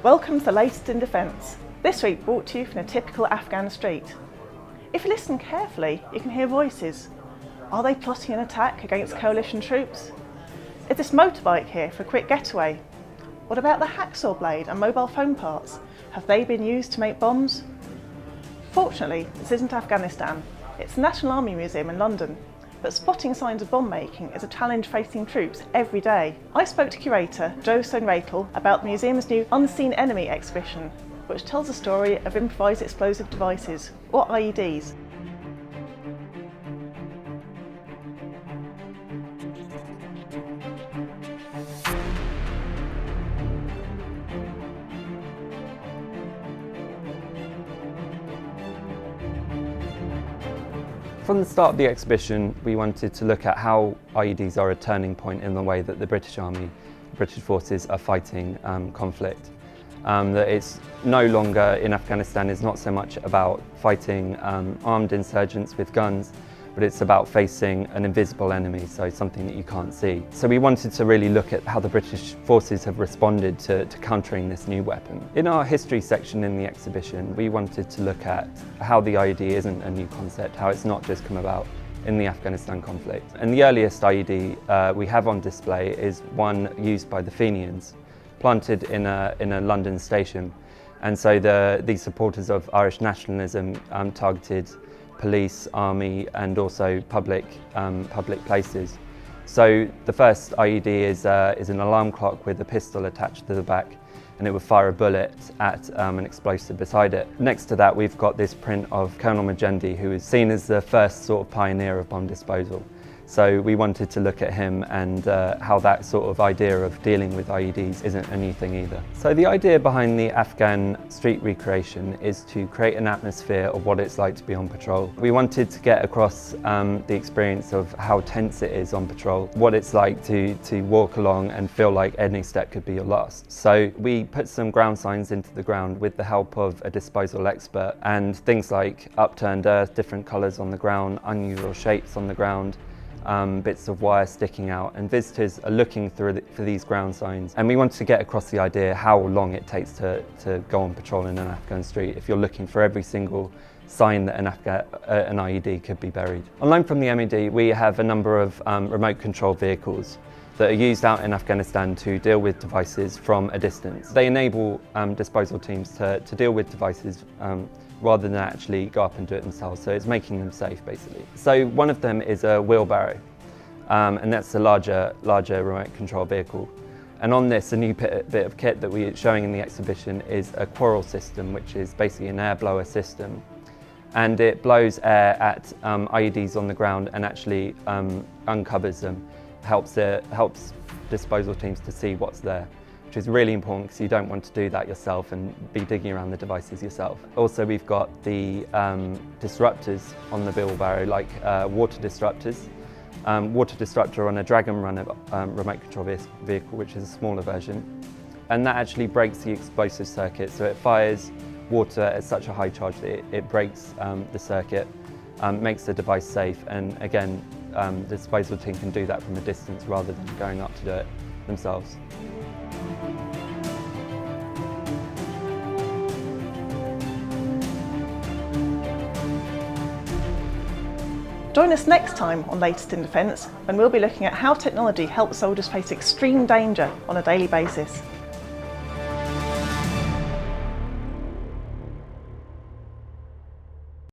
Welcome to the latest in defence. This week brought to you from a typical Afghan street. If you listen carefully, you can hear voices. Are they plotting an attack against coalition troops? Is this motorbike here for a quick getaway? What about the hacksaw blade and mobile phone parts? Have they been used to make bombs? Fortunately, this isn't Afghanistan. It's the National Army Museum in London. But spotting signs of bomb making is a challenge facing troops every day. I spoke to Curator Jo Sohn-Rethel about the museum's new Unseen Enemy exhibition, which tells the story of improvised explosive devices, or IEDs. From the start of the exhibition, we wanted to look at how IEDs are a turning point in the way that the British Army, British forces are fighting conflict. That it's no longer in Afghanistan is not so much about fighting armed insurgents with guns, but it's about facing an invisible enemy, so something that you can't see. So we wanted to really look at how the British forces have responded to countering this new weapon. In our history section in the exhibition, we wanted to look at how the IED isn't a new concept, how it's not just come about in the Afghanistan conflict. And the earliest IED we have on display is one used by the Fenians, planted in a London station. And so these supporters of Irish nationalism targeted police, army, and also public places. So the first IED is an alarm clock with a pistol attached to the back, and it would fire a bullet at an explosive beside it. Next to that, we've got this print of Colonel Magendie, who is seen as the first sort of pioneer of bomb disposal. So we wanted to look at him and how that sort of idea of dealing with IEDs isn't a new thing either. So the idea behind the Afghan street recreation is to create an atmosphere of what it's like to be on patrol. We wanted to get across the experience of how tense it is on patrol, what it's like to walk along and feel like any step could be your last. So we put some ground signs into the ground with the help of a disposal expert, and things like upturned earth, different colours on the ground, unusual shapes on the ground, bits of wire sticking out, and visitors are looking for these ground signs. And we wanted to get across the idea how long it takes to go on patrol in an Afghan street if you're looking for every single sign that an IED could be buried. On loan from the MED, we have a number of remote controlled vehicles that are used out in Afghanistan to deal with devices from a distance. They enable disposal teams to deal with devices rather than actually go up and do it themselves, so it's making them safe basically. So one of them is a wheelbarrow, and that's a larger remote control vehicle. And on this, a new bit of kit that we're showing in the exhibition is a Quarrel System, which is basically an air blower system. And it blows air at IEDs on the ground and actually uncovers them, helps disposal teams to see what's there, which is really important because you don't want to do that yourself and be digging around the devices yourself. Also, we've got the disruptors on the wheelbarrow, like water disruptors. Water disruptor on a Dragon Runner remote control vehicle, which is a smaller version. And that actually breaks the explosive circuit, so it fires water at such a high charge that it breaks the circuit, makes the device safe, and again, the disposal team can do that from a distance rather than going up to do it themselves. Join us next time on Latest in Defence, when we'll be looking at how technology helps soldiers face extreme danger on a daily basis.